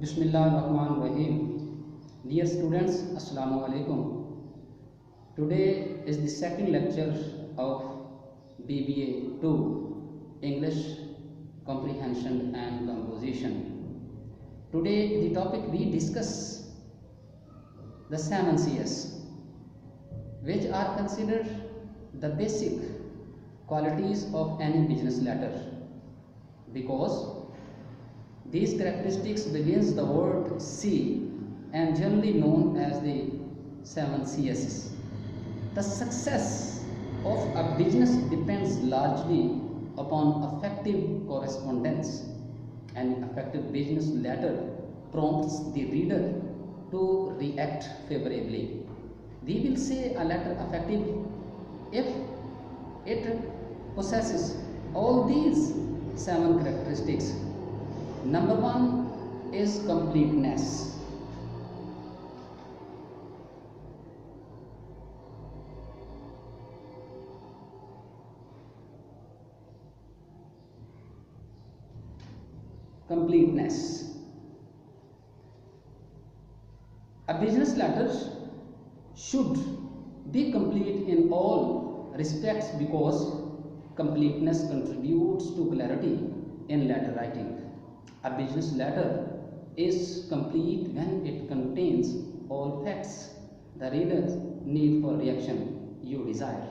Bismillahirrahmanirrahim. Dear students, Assalamu alaikum. Today is the second lecture of BBA 2 English Comprehension and Composition. Today the topic we discuss the 7 Cs, which are considered the basic qualities of any business letter, because these characteristics begins the word C and generally known as the 7 Cs. The success of a business depends largely upon effective correspondence. An effective business letter prompts the reader to react favorably. We will say a letter effective if it possesses all these 7 characteristics. Number 1 is completeness. Completeness. A business letter should be complete in all respects because completeness contributes to clarity in letter writing. A business letter is complete when it contains all facts the reader's need for reaction you desire.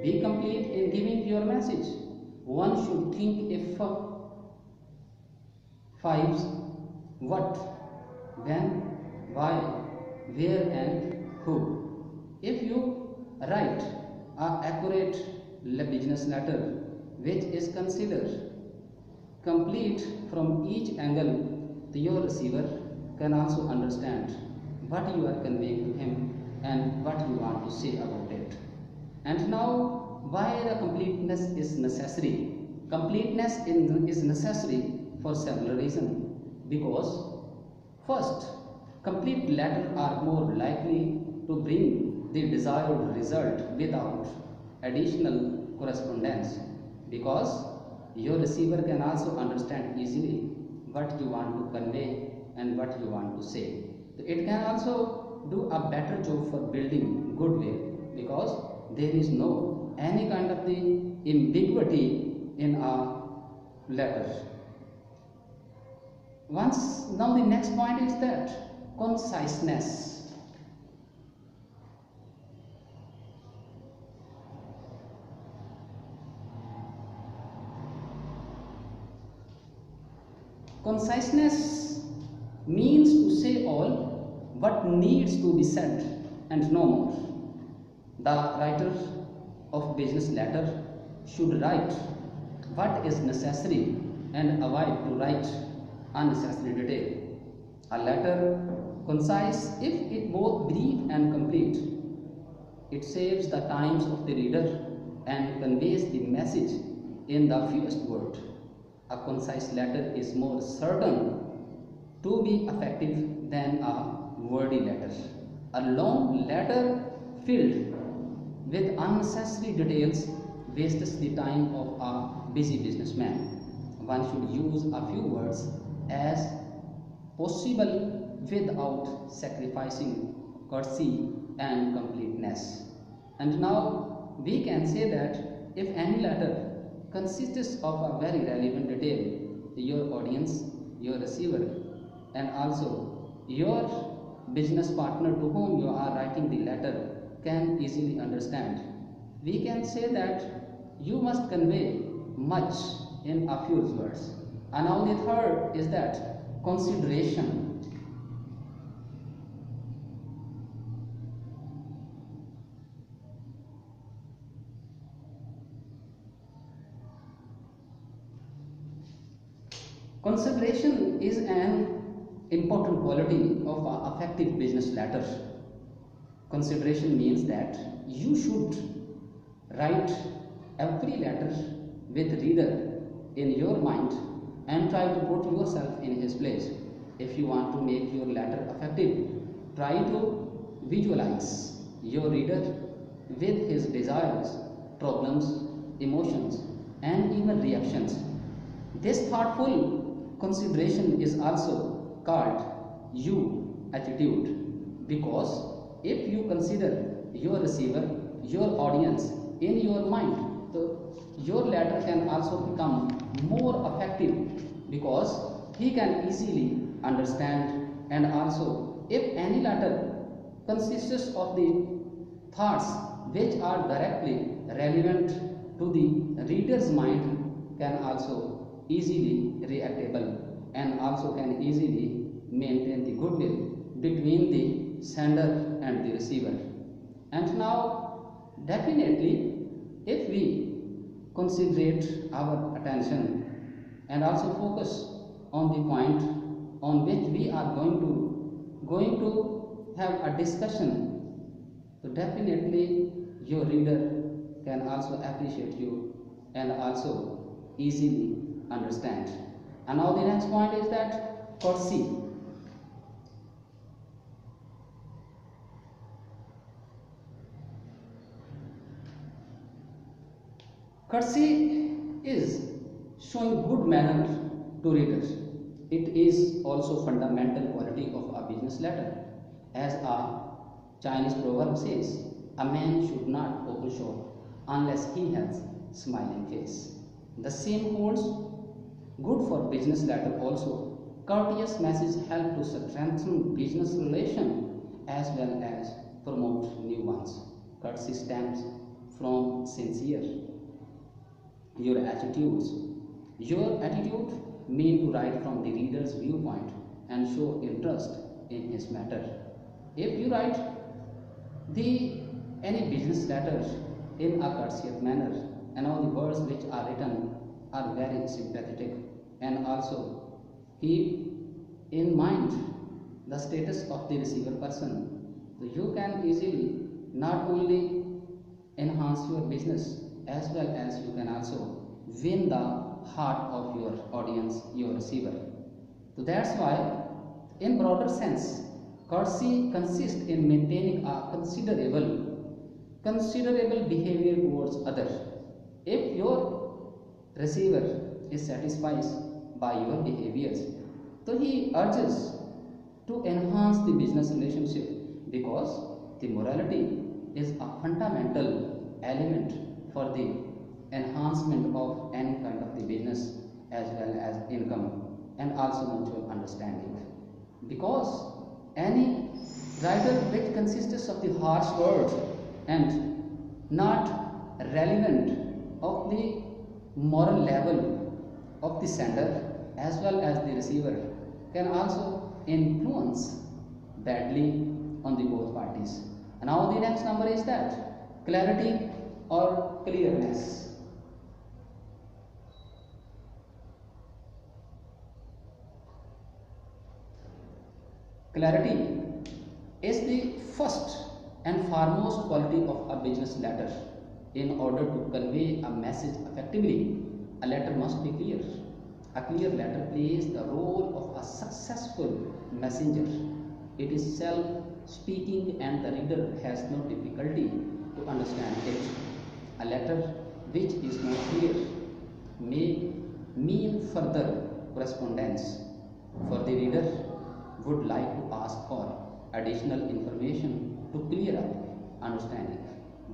Be complete in giving your message. One should think if fives, what, when, why, where and who. If you write an accurate business letter which is considered complete from each angle, your receiver can also understand what you are conveying to him and what you want to say about it. And now, why the completeness is necessary? Completeness is necessary for several reasons. Because first, complete letters are more likely to bring the desired result without additional correspondence, because your receiver can also understand easily what you want to convey and what you want to say. It can also do a better job for building goodwill, because there is no any kind of the ambiguity in a letter. Now the next point is that conciseness. Conciseness means to say all what needs to be said and no more. The writer of business letter should write what is necessary and avoid to write unnecessary detail. A letter concise if it both brief and complete. It saves the times of the reader and conveys the message in the fewest words. A concise letter is more certain to be effective than a wordy letter. A long letter filled with unnecessary details wastes the time of a busy businessman. One should use a few words as possible without sacrificing courtesy and completeness. And now we can say that if any letter consists of a very relevant detail, your audience, your receiver, and also your business partner to whom you are writing the letter can easily understand. We can say that you must convey much in a few words. And now the third is that consideration. Consideration is an important quality of an effective business letter. Consideration means that you should write every letter with reader in your mind and try to put yourself in his place. If you want to make your letter effective, try to visualize your reader with his desires, problems, emotions, and even reactions. This thoughtful consideration is also called you attitude, because if you consider your receiver, your audience in your mind, so your letter can also become more effective, because he can easily understand. And also, if any letter consists of the thoughts which are directly relevant to the reader's mind, can also easily reactable, and also can easily maintain the goodwill between the sender and the receiver. And now, definitely, if we concentrate our attention and also focus on the point on which we are going to have a discussion, so definitely your reader can also appreciate you and also easily understand. And now the next point is that courtesy. Courtesy is showing good manner to readers. It is also fundamental quality of a business letter. As a Chinese proverb says, a man should not open shop unless he has smiling face. The same holds good for business letter also. Courteous messages help to strengthen business relation as well as promote new ones. Courtesy stems from sincere. Your attitudes. Your attitude mean to write from the reader's viewpoint and show interest in his matter. If you write any business letter in a courteous manner, and all the words which are written are very sympathetic, and also keep in mind the status of the receiver person, so you can easily not only enhance your business as well as you can also win the heart of your audience, your receiver. So that's why, in broader sense, courtesy consists in maintaining a considerable behavior towards others. If your receiver is satisfied by your behaviors, so he urges to enhance the business relationship, because the morality is a fundamental element for the enhancement of any kind of the business as well as income and also mutual understanding. Because any writer which consists of the harsh words and not relevant of the moral level of the sender as well as the receiver can also influence badly on the both parties. And now the next number is that clarity or clearness. Clarity is the first and foremost quality of a business letter. In order to convey a message effectively, a letter must be clear. A clear letter plays the role of a successful messenger. It is self-speaking and the reader has no difficulty to understand it. A letter which is not clear may mean further correspondence, for the reader would like to ask for additional information to clear up understanding.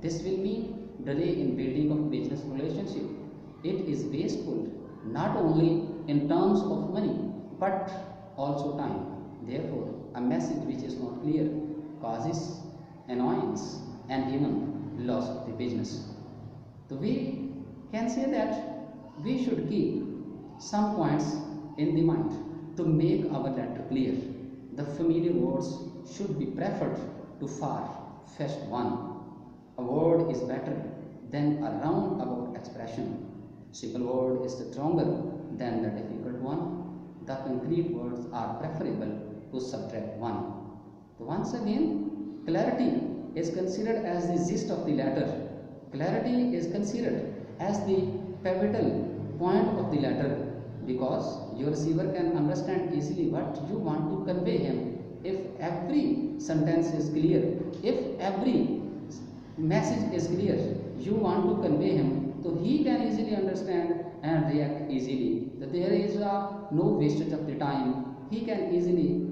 This will mean delay in building of business relationship. It is wasteful not only in terms of money but also time. Therefore, a message which is not clear causes annoyance and even loss of the business. So we can say that we should keep some points in the mind to make our letter clear. The familiar words should be preferred to far-fetched one. A word is better than a roundabout expression. Simple word is stronger than the difficult one. The concrete words are preferable to subtract one. So once again, clarity is considered as the gist of the letter. Clarity is considered as the pivotal point of the letter, because your receiver can understand easily what you want to convey him. If every sentence is clear, if every message is clear, you want to convey him, so he can easily understand and react easily. That there is no wastage of the time he can easily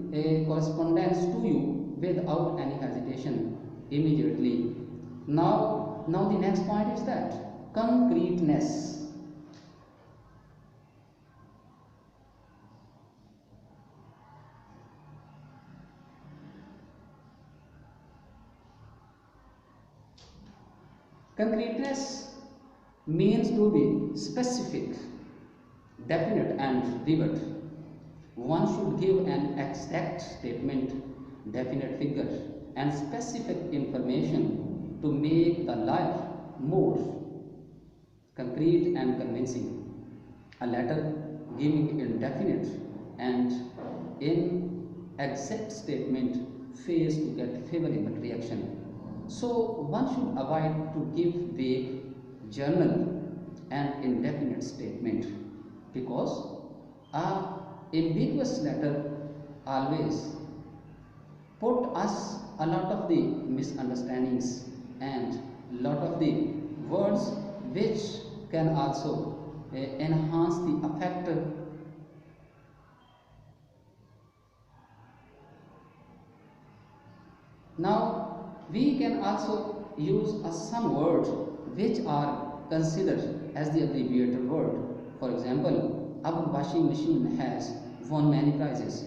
correspondence to you without any hesitation immediately. Now the next point is that concreteness. Concreteness means to be specific, definite and vivid. One should give an exact statement, definite figure and specific information to make the life more concrete and convincing. A letter giving indefinite and inexact statement fails to get favorable reaction. So one should avoid to give vague, general and indefinite statement, because a ambiguous letter always put us a lot of the misunderstandings and lot of the words which can also enhance the effect. Now we can also use some words which are considered as the abbreviated word. For example, our washing machine has won many prizes.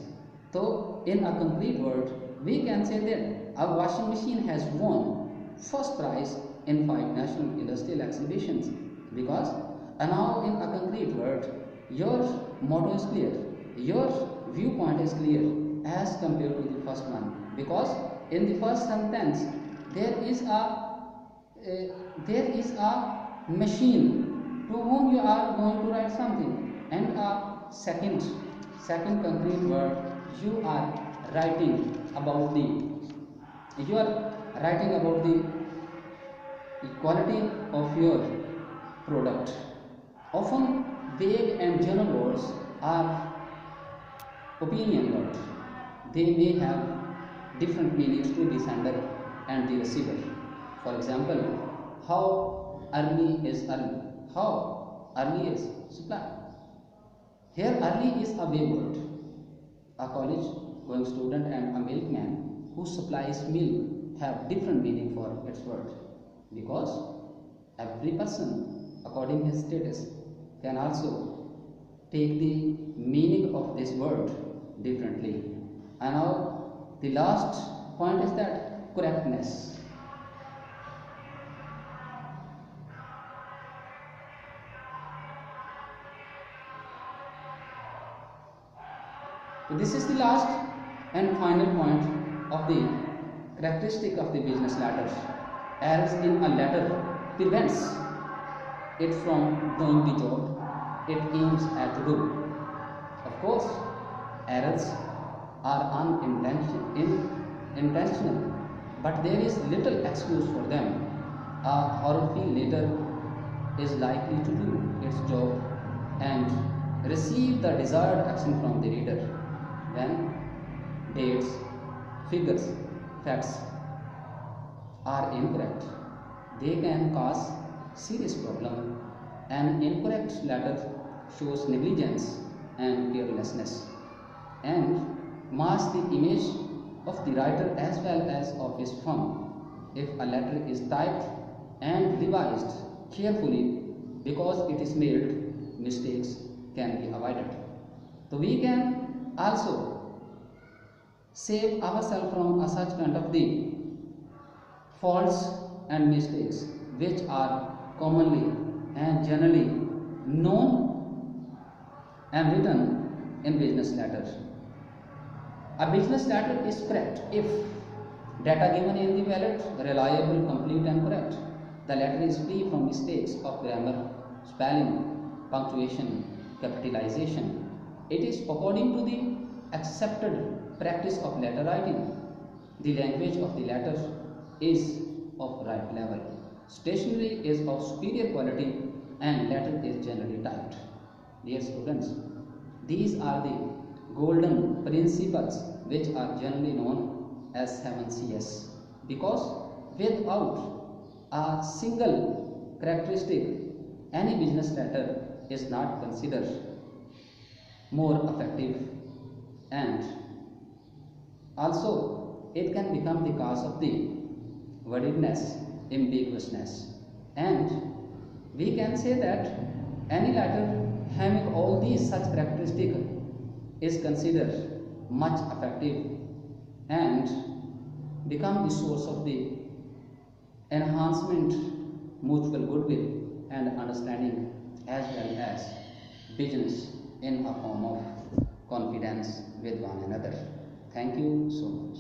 So in a complete word, we can say that our washing machine has won first prize in 5 national industrial exhibitions. Because now in a concrete word, your motto is clear, your viewpoint is clear as compared to the first one. Because in the first sentence, there is a machine to whom you are going to write something, and a second concrete word, you are writing about the equality of your product. Often vague and general words are opinion words. They may have different meanings to the sender and the receiver. For example, how early is early? How early is supply? Here early is a vague word. A college going student and a milkman who supplies milk have different meaning for its word, because every person according his status can also take the meaning of this word differently. And now the last point is that correctness. So this is the last and final point of the characteristic of the business letter. Errors in a letter prevents it from doing the job it aims at to do. Of course, errors are intentional, but there is little excuse for them. A horror-filled letter is likely to do its job and receive the desired action from the reader when dates, figures, facts are incorrect. They can cause serious problem. An incorrect letter shows negligence and carelessness and masks the image of the writer as well as of his firm. If a letter is typed and revised carefully because it is mailed, mistakes can be avoided. So we can also save ourselves from such kind of the faults and mistakes which are commonly and generally known and written in business letters. A business letter is correct if data given in the valid, reliable, complete and correct. The letter is free from mistakes of grammar, spelling, punctuation, capitalization. It is according to the accepted practice of letter writing. The language of the letter is of right level. Stationery is of superior quality and letter is generally typed. Dear students, these are the golden principles which are generally known as 7Cs, because without a single characteristic, any business letter is not considered more effective and also it can become the cause of the worriedness, ambiguousness, and we can say that any letter having all these such characteristics is considered much effective and become the source of the enhancement mutual goodwill and understanding as well as business in a form of confidence with one another. Thank you so much.